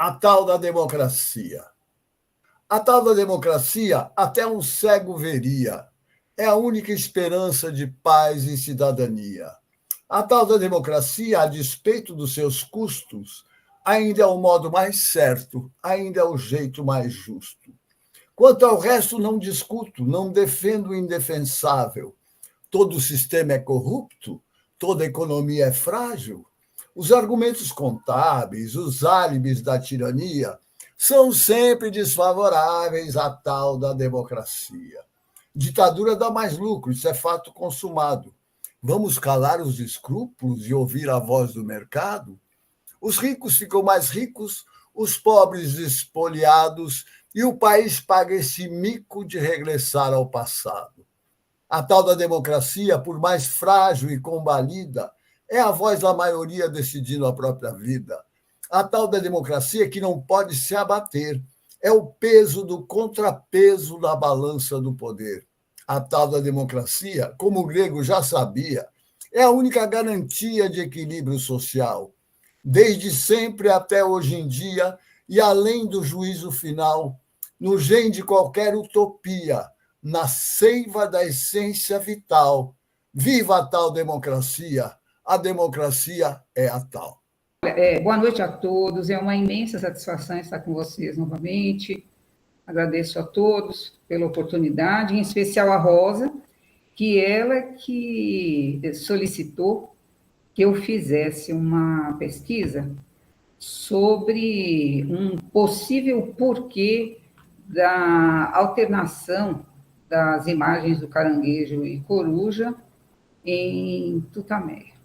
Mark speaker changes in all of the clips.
Speaker 1: A tal da democracia. A tal da democracia até um cego veria. É a única esperança de paz e cidadania. A tal da democracia, a despeito dos seus custos, ainda é o modo mais certo, ainda é o jeito mais justo. Quanto ao resto, não discuto, não defendo o indefensável. Todo o sistema é corrupto, toda a economia é frágil. Os argumentos contábeis, os álibis da tirania, são sempre desfavoráveis à tal da democracia. Ditadura dá mais lucro, isso é fato consumado. Vamos calar os escrúpulos e ouvir a voz do mercado? Os ricos ficam mais ricos, os pobres espoliados, e o país paga esse mico de regressar ao passado. A tal da democracia, por mais frágil e combalida, é a voz da maioria decidindo a própria vida. A tal da democracia que não pode se abater, é o peso do contrapeso da balança do poder. A tal da democracia, como o grego já sabia, é a única garantia de equilíbrio social. Desde sempre até hoje em dia, e além do juízo final, no gem de qualquer utopia, na seiva da essência vital. Viva a tal democracia! A democracia é a tal.
Speaker 2: Boa noite a todos, é uma imensa satisfação estar com vocês novamente. Agradeço a todos pela oportunidade, em especial a Rosa, que ela que solicitou que eu fizesse uma pesquisa sobre um possível porquê da alternação das imagens do caranguejo e coruja em Tutameia.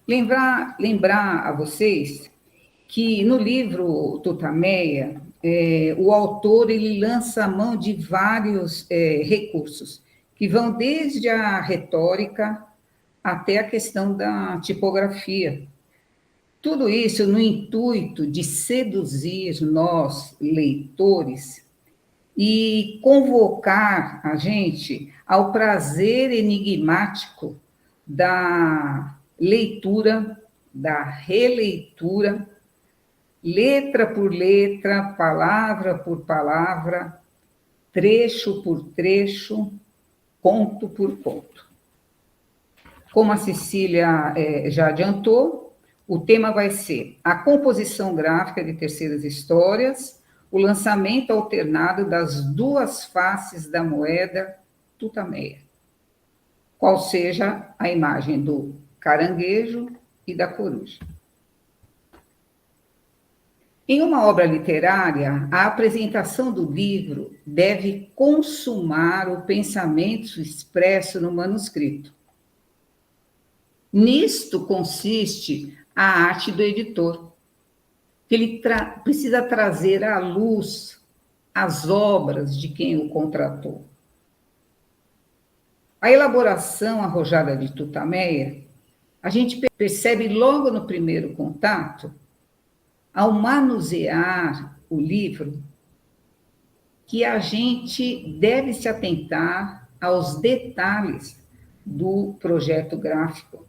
Speaker 2: Lembrar a vocês que no livro Tutameia, o autor ele lança a mão de vários recursos, que vão desde a retórica até a questão da tipografia. Tudo isso no intuito de seduzir nós, leitores, e convocar a gente ao prazer enigmático da leitura, da releitura, letra por letra, palavra por palavra, trecho por trecho, ponto por ponto. Como a Cecília já adiantou, o tema vai ser a composição gráfica de terceiras histórias, o lançamento alternado das duas faces da moeda Tutameia, qual seja a imagem do caranguejo e da coruja. Em uma obra literária, a apresentação do livro deve consumar o pensamento expresso no manuscrito. Nisto consiste a arte do editor. Ele precisa trazer à luz as obras de quem o contratou. A elaboração arrojada de Tutameia, a gente percebe logo no primeiro contato, ao manusear o livro, que a gente deve se atentar aos detalhes do projeto gráfico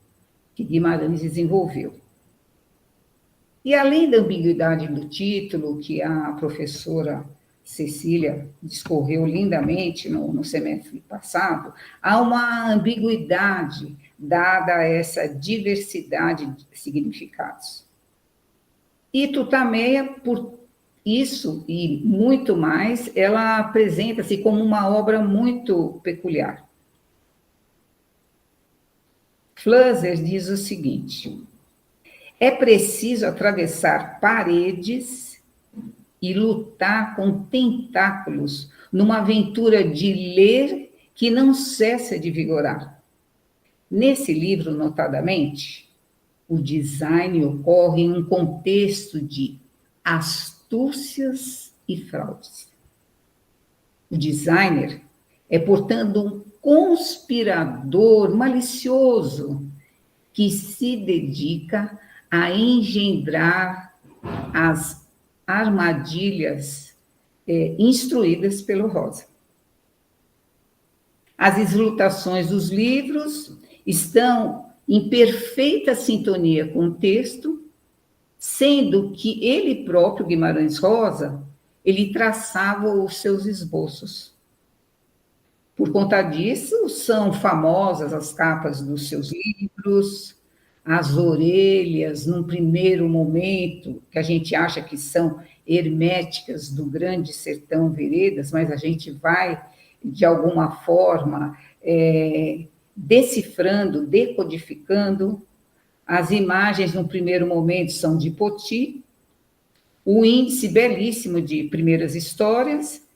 Speaker 2: que Guimarães desenvolveu. E além da ambiguidade do título, que a professora Cecília discorreu lindamente no semestre passado, há uma ambiguidade dada a essa diversidade de significados. E Tutameia, por isso e muito mais, ela apresenta-se como uma obra muito peculiar. Flusser diz o seguinte: é preciso atravessar paredes e lutar com tentáculos numa aventura de ler que não cessa de vigorar. Nesse livro, notadamente, o design ocorre em um contexto de astúcias e fraudes. O designer é, portanto, um conspirador malicioso que se dedica a engendrar as armadilhas instruídas pelo Rosa. As ilustrações dos livros estão em perfeita sintonia com o texto, sendo que ele próprio, Guimarães Rosa, ele traçava os seus esboços. Por conta disso, são famosas as capas dos seus livros, as orelhas, num primeiro momento, que a gente acha que são herméticas do Grande Sertão Veredas, mas a gente vai, de alguma forma, decifrando, decodificando. As imagens, no primeiro momento, são de Poti, o índice belíssimo de Primeiras Histórias,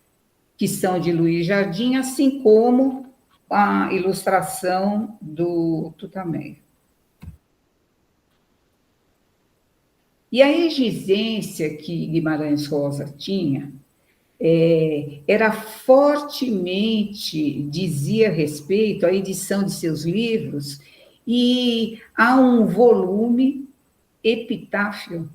Speaker 2: que são de Luiz Jardim, assim como a ilustração do Tutameia. E a exigência que Guimarães Rosa tinha era fortemente, dizia respeito à edição de seus livros e a um volume epitáfio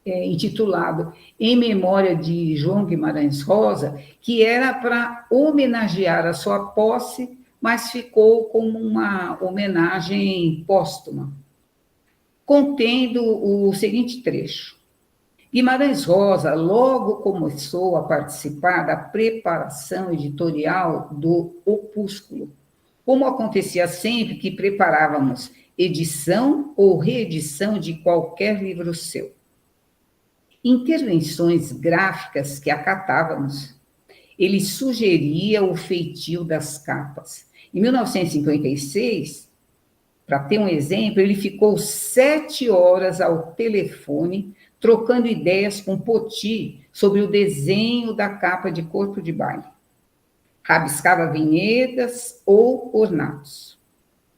Speaker 2: intitulado Em Memória de João Guimarães Rosa, que era para homenagear a sua posse, mas ficou como uma homenagem póstuma, contendo o seguinte trecho. Guimarães Rosa logo começou a participar da preparação editorial do Opúsculo, como acontecia sempre que preparávamos edição ou reedição de qualquer livro seu. Intervenções gráficas que acatávamos. Ele sugeria o feitio das capas. Em 1956, para ter um exemplo, ele ficou 7 horas ao telefone trocando ideias com Poti sobre o desenho da capa de Corpo de Baile. Rabiscava vinhetas ou ornatos.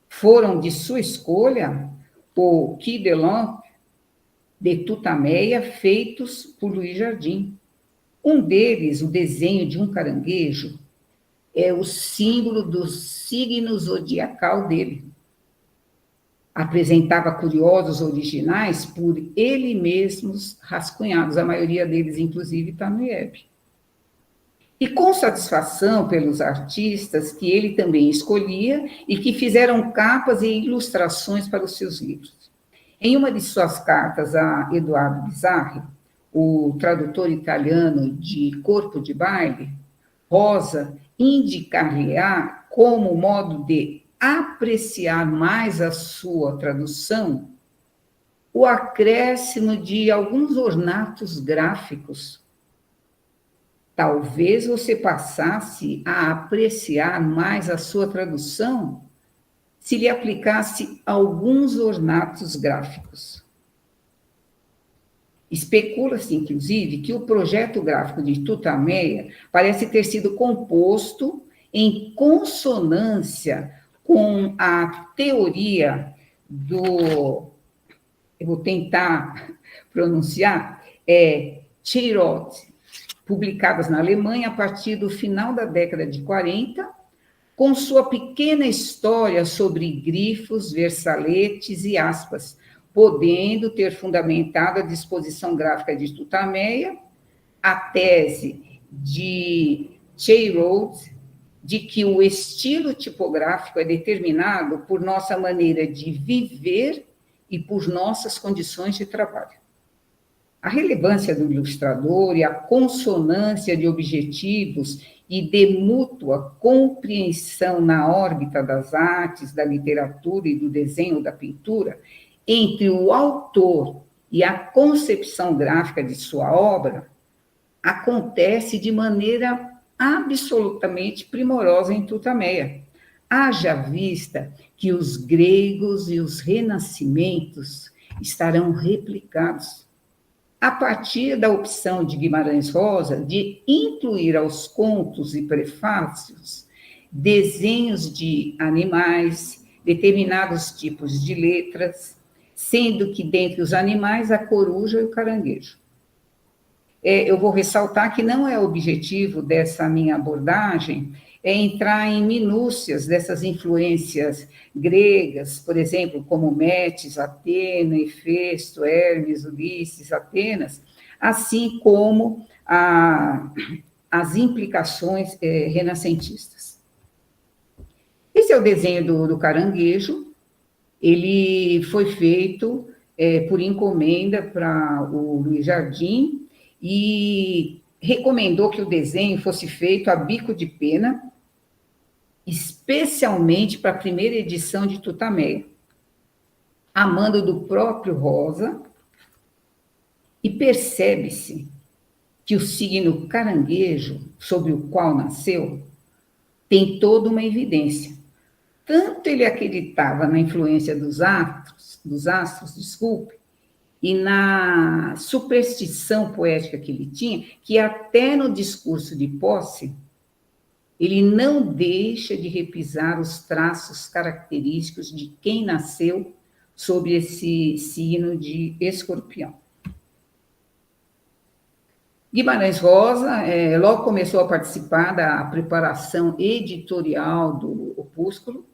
Speaker 2: Foram de sua escolha o Quai de Lampe de Tutameia, feitos por Luiz Jardim. Um deles, o desenho de um caranguejo, é o símbolo do signo zodiacal dele. Apresentava curiosos originais por ele mesmos rascunhados, a maioria deles, inclusive, está no IEB. E com satisfação pelos artistas que ele também escolhia e que fizeram capas e ilustrações para os seus livros. Em uma de suas cartas a Eduardo Bizzarri, o tradutor italiano de Corpo de Baile, Rosa indicar-lhe-á como modo de apreciar mais a sua tradução o acréscimo de alguns ornatos gráficos. Talvez você passasse a apreciar mais a sua tradução se lhe aplicasse alguns ornatos gráficos. Especula-se, inclusive, que o projeto gráfico de Tutameia parece ter sido composto em consonância com a teoria do, eu vou tentar pronunciar, Tscheirot, publicadas na Alemanha a partir do final da década de 40, com sua pequena história sobre grifos, versaletes e aspas, podendo ter fundamentado a disposição gráfica de Tutameia, a tese de Tscheirot, de que o estilo tipográfico é determinado por nossa maneira de viver e por nossas condições de trabalho. A relevância do ilustrador e a consonância de objetivos e de mútua compreensão na órbita das artes, da literatura e do desenho da pintura entre o autor e a concepção gráfica de sua obra acontece de maneira absolutamente primorosa em Tutameia. Haja vista que os gregos e os renascimentos estarão replicados a partir da opção de Guimarães Rosa de incluir aos contos e prefácios desenhos de animais, determinados tipos de letras, sendo que dentre os animais a coruja e o caranguejo. Eu vou ressaltar que não é objetivo dessa minha abordagem entrar em minúcias dessas influências gregas, por exemplo, como Metis, Atena, Hefesto, Hermes, Ulisses, Atenas, assim como as implicações renascentistas. Esse é o desenho do caranguejo. ele foi feito por encomenda para o Luiz Jardim e recomendou que o desenho fosse feito a bico de pena, especialmente para a primeira edição de Tutameia, a mando do próprio Rosa, e percebe-se que o signo caranguejo, sobre o qual nasceu, tem toda uma evidência. Tanto ele acreditava na influência dos astros, desculpe, e na superstição poética que ele tinha, que até no discurso de posse, ele não deixa de repisar os traços característicos de quem nasceu sob esse signo de Escorpião. Guimarães Rosa logo começou a participar da preparação editorial do opúsculo,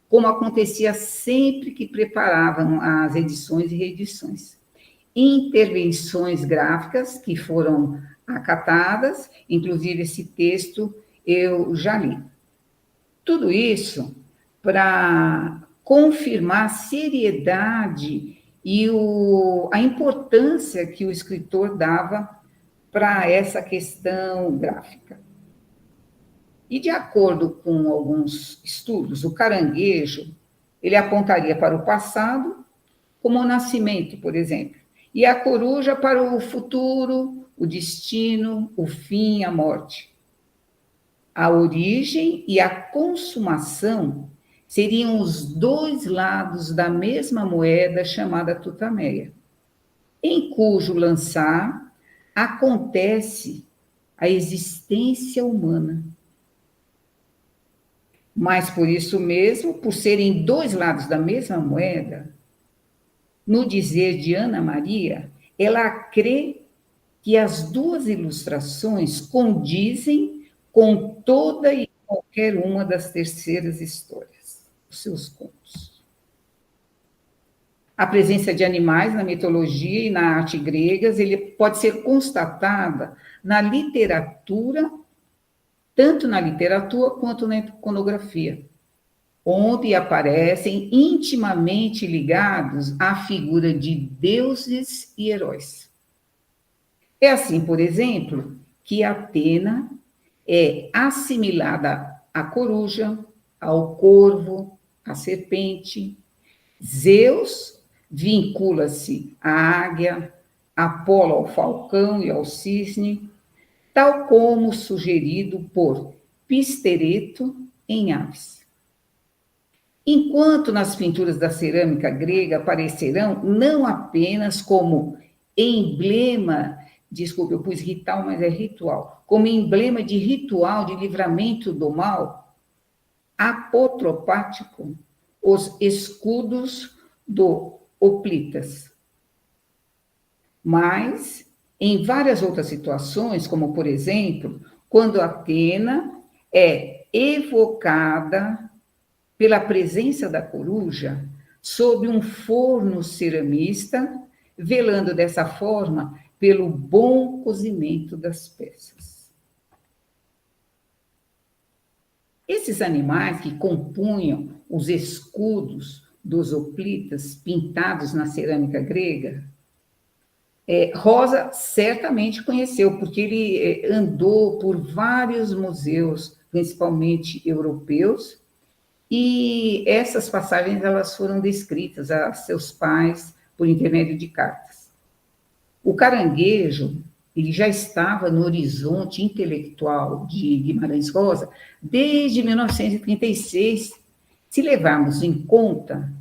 Speaker 2: como acontecia sempre que preparavam as edições e reedições. Intervenções gráficas que foram acatadas, inclusive esse texto eu já li. Tudo isso para confirmar a seriedade e a importância que o escritor dava para essa questão gráfica. E, de acordo com alguns estudos, o caranguejo, ele apontaria para o passado, como o nascimento, por exemplo, e a coruja para o futuro, o destino, o fim, a morte. A origem e a consumação seriam os dois lados da mesma moeda chamada Tutameia, em cujo lançar acontece a existência humana. Mas por isso mesmo, por serem dois lados da mesma moeda, no dizer de Ana Maria, ela crê que as duas ilustrações condizem com toda e qualquer uma das terceiras histórias, os seus contos. A presença de animais na mitologia e na arte gregas, ele pode ser constatada na literatura, tanto na literatura quanto na iconografia, onde aparecem intimamente ligados à figura de deuses e heróis. É assim, por exemplo, que Atena é assimilada à coruja, ao corvo, à serpente. Zeus vincula-se à águia, Apolo ao falcão e ao cisne, tal como sugerido por Pistereto em Aves. Enquanto nas pinturas da cerâmica grega aparecerão não apenas como emblema, desculpe, eu pus ritual, mas é ritual, como emblema de ritual de livramento do mal, apotropático, os escudos do Hoplitas. Mas, em várias outras situações, como, por exemplo, quando Atena é evocada pela presença da coruja sob um forno ceramista, velando dessa forma pelo bom cozimento das peças. Esses animais que compunham os escudos dos hoplitas pintados na cerâmica grega, Rosa certamente conheceu, porque ele andou por vários museus, principalmente europeus, e essas passagens elas foram descritas a seus pais por intermédio de cartas. O caranguejo ele já estava no horizonte intelectual de Guimarães Rosa desde 1936, se levarmos em conta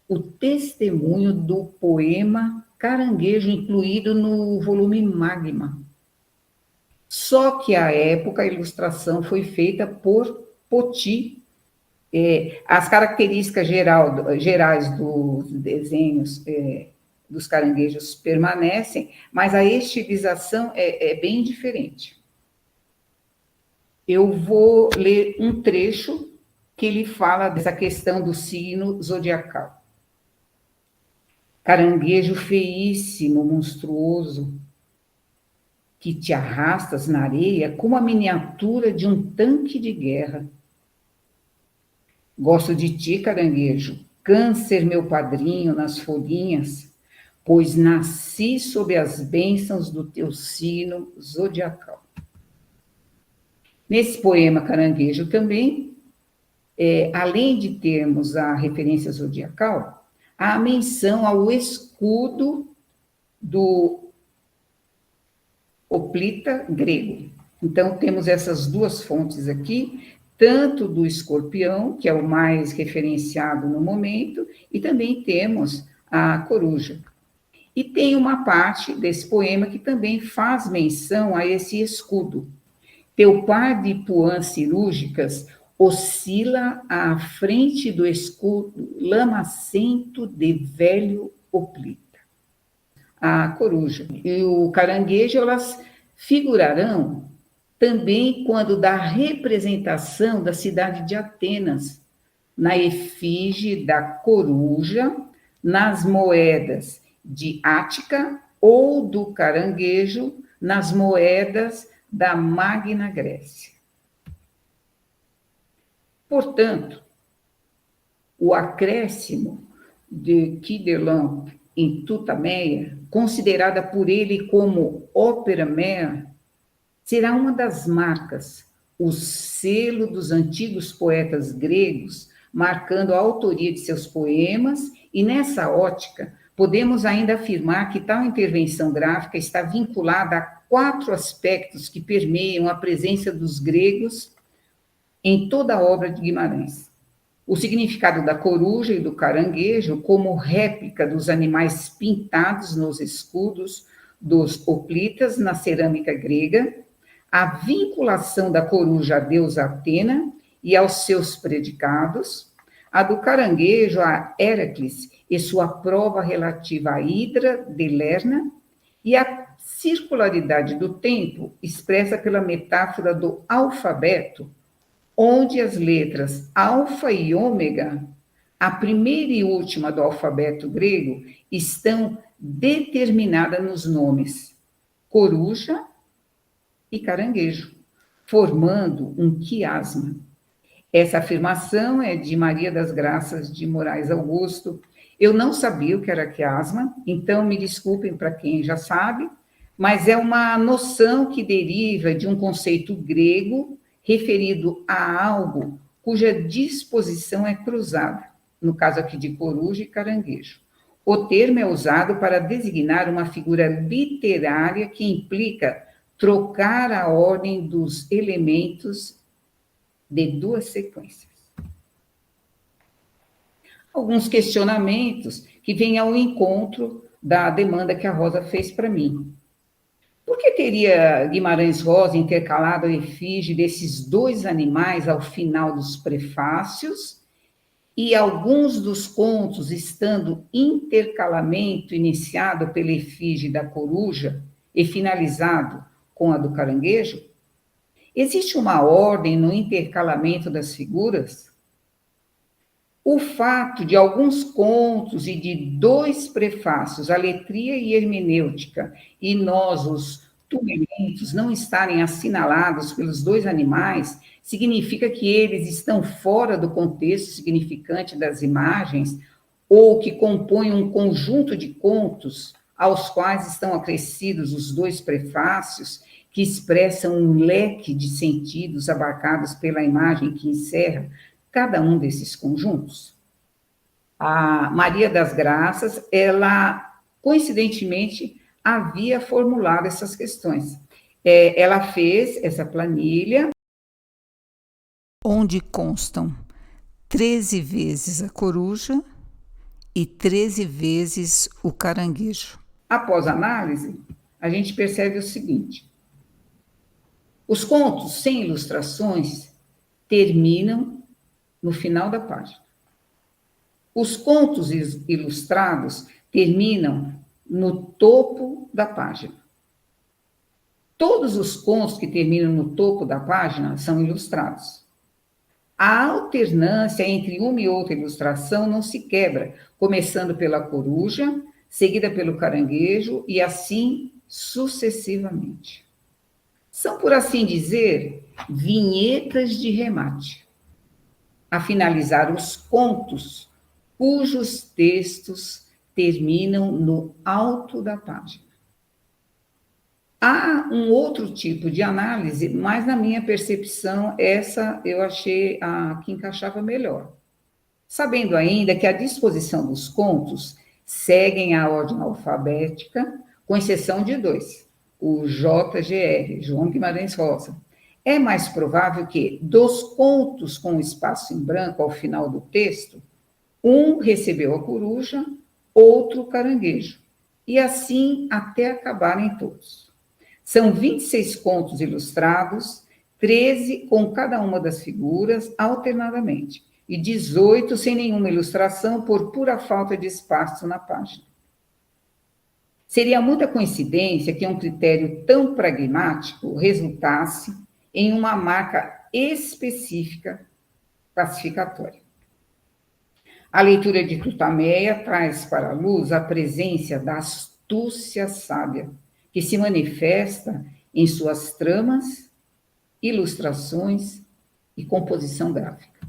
Speaker 2: o testemunho do poema Caranguejo, incluído no volume Magma. Só que, à época, a ilustração foi feita por Poti. As características gerais dos desenhos dos caranguejos permanecem, mas a estilização é bem diferente. Eu vou ler um trecho que ele fala dessa questão do signo zodiacal. Caranguejo feíssimo, monstruoso, que te arrastas na areia como a miniatura de um tanque de guerra. Gosto de ti, caranguejo, Câncer, meu padrinho, nas folhinhas, pois nasci sob as bênçãos do teu signo zodiacal. Nesse poema Caranguejo também, além de termos a referência zodiacal, há a menção ao escudo do hoplita grego. Então, temos essas duas fontes aqui, tanto do escorpião, que é o mais referenciado no momento, e também temos a coruja. E tem uma parte desse poema que também faz menção a esse escudo. Teu par de puãs cirúrgicas oscila à frente do escudo lamacento de velho hoplita. A coruja e o caranguejo, elas figurarão também quando da representação da cidade de Atenas, na efígie da coruja, nas moedas de Ática ou do caranguejo, nas moedas da Magna Grécia. Portanto, o acréscimo de Quidelon em Tutameia, considerada por ele como ópera mea, será uma das marcas, o selo dos antigos poetas gregos, marcando a autoria de seus poemas, e nessa ótica, podemos ainda afirmar que tal intervenção gráfica está vinculada a 4 aspectos que permeiam a presença dos gregos em toda a obra de Guimarães. O significado da coruja e do caranguejo como réplica dos animais pintados nos escudos dos hoplitas na cerâmica grega, a vinculação da coruja à deusa Atena e aos seus predicados, a do caranguejo a Héracles e sua prova relativa à Hidra de Lerna, e a circularidade do tempo expressa pela metáfora do alfabeto, onde as letras alfa e ômega, a primeira e última do alfabeto grego, estão determinadas nos nomes coruja e caranguejo, formando um quiasma. Essa afirmação é de Maria das Graças de Moraes Augusto. Eu não sabia o que era quiasma, então me desculpem para quem já sabe, mas é uma noção que deriva de um conceito grego referido a algo cuja disposição é cruzada, no caso aqui de coruja e caranguejo. O termo é usado para designar uma figura literária que implica trocar a ordem dos elementos de 2 sequências. Alguns questionamentos que vêm ao encontro da demanda que a Rosa fez para mim. Por que teria Guimarães Rosa intercalado a efígie desses 2 animais ao final dos prefácios e alguns dos contos estando intercalamento iniciado pela efígie da coruja e finalizado com a do caranguejo? Existe uma ordem no intercalamento das figuras? O fato de alguns contos e de 2 prefácios, a letria e hermenêutica, e nós, os tubamentos, não estarem assinalados pelos 2 animais, significa que eles estão fora do contexto significante das imagens, ou que compõem um conjunto de contos aos quais estão acrescidos os 2 prefácios, que expressam um leque de sentidos abarcados pela imagem que encerra cada um desses conjuntos. A Maria das Graças, ela, coincidentemente, havia formulado essas questões. Ela fez essa planilha,
Speaker 3: onde constam 13 vezes a coruja e 13 vezes o caranguejo.
Speaker 2: Após análise, a gente percebe o seguinte: os contos sem ilustrações terminam no final da página. Os contos ilustrados terminam no topo da página. Todos os contos que terminam no topo da página são ilustrados. A alternância entre uma e outra ilustração não se quebra, começando pela coruja, seguida pelo caranguejo e assim sucessivamente. São, por assim dizer, vinhetas de remate. A finalizar os contos, cujos textos terminam no alto da página. Há um outro tipo de análise, mas na minha percepção, essa eu achei a que encaixava melhor. Sabendo ainda que a disposição dos contos seguem a ordem alfabética, com exceção de 2, o JGR, João Guimarães Rosa. É mais provável que, dos contos com espaço em branco ao final do texto, um recebeu a coruja, outro o caranguejo, e assim até acabarem todos. São 26 contos ilustrados, 13 com cada uma das figuras alternadamente, e 18 sem nenhuma ilustração por pura falta de espaço na página. Seria muita coincidência que um critério tão pragmático resultasse em uma marca específica classificatória. A leitura de Tutameia traz para a luz a presença da astúcia sábia, que se manifesta em suas tramas, ilustrações e composição gráfica.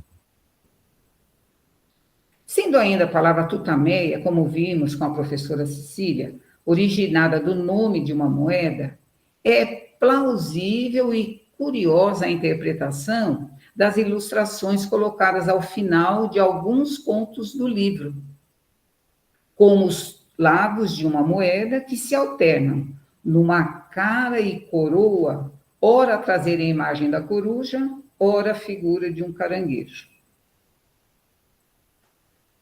Speaker 2: Sendo ainda a palavra Tutameia, como vimos com a professora Cecília, originada do nome de uma moeda, é plausível e curiosa a interpretação das ilustrações colocadas ao final de alguns contos do livro, como os lados de uma moeda que se alternam numa cara e coroa, ora trazer a imagem da coruja, ora a figura de um caranguejo.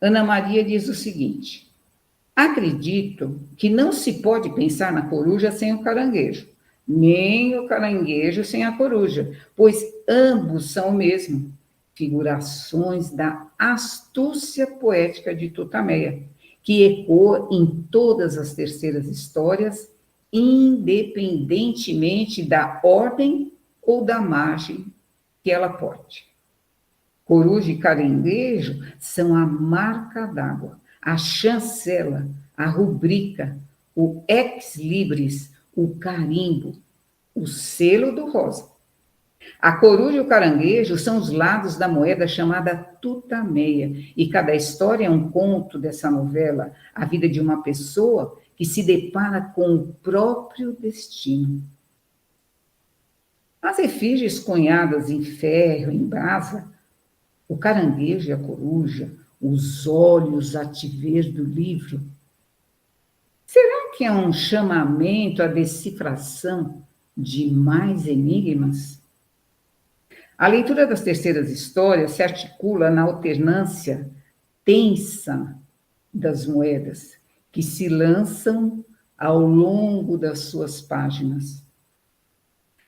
Speaker 2: Ana Maria diz o seguinte: acredito que não se pode pensar na coruja sem o caranguejo, nem o caranguejo sem a coruja, pois ambos são o mesmo, figurações da astúcia poética de Tutameia, que ecoa em todas as terceiras histórias, independentemente da ordem ou da margem que ela porte. Coruja e caranguejo são a marca d'água, a chancela, a rubrica, o ex-libris, o carimbo, o selo do rosa. A coruja e o caranguejo são os lados da moeda chamada Tutameia, e cada história é um conto dessa novela, a vida de uma pessoa que se depara com o próprio destino. As efígies cunhadas em ferro, em brasa, o caranguejo e a coruja, os olhos a te ver do livro, será que é um chamamento à decifração de mais enigmas? A leitura das terceiras histórias se articula na alternância tensa das moedas, que se lançam ao longo das suas páginas.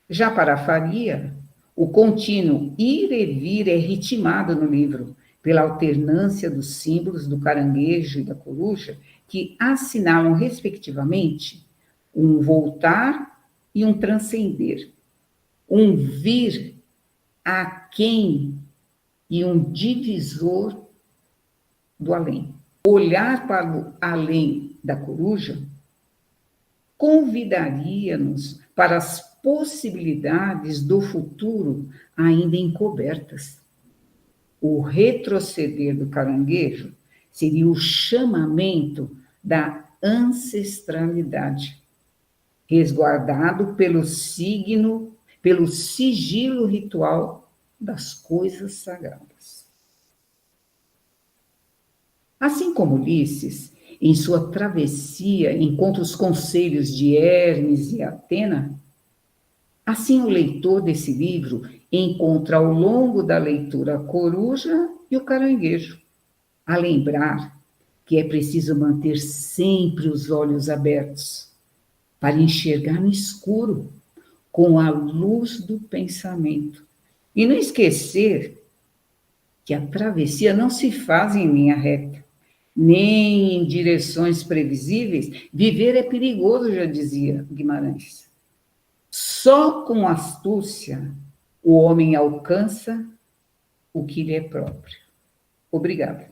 Speaker 2: Já para a Faria, o contínuo ir e vir é ritmado no livro, pela alternância dos símbolos do caranguejo e da coruja, que assinalam, respectivamente, um voltar e um transcender, um vir aquém e um divisor do além. Olhar para o além da coruja convidaria-nos para as possibilidades do futuro ainda encobertas. O retroceder do caranguejo seria o chamamento da ancestralidade, resguardado pelo signo, pelo sigilo ritual das coisas sagradas. Assim como Ulisses, em sua travessia, encontra os conselhos de Hermes e Atena, assim o leitor desse livro encontra ao longo da leitura a coruja e o caranguejo, a lembrar que é preciso manter sempre os olhos abertos para enxergar no escuro com a luz do pensamento e não esquecer que a travessia não se faz em linha reta, nem em direções previsíveis. Viver é perigoso, já dizia Guimarães. Só com astúcia o homem alcança o que lhe é próprio. Obrigada.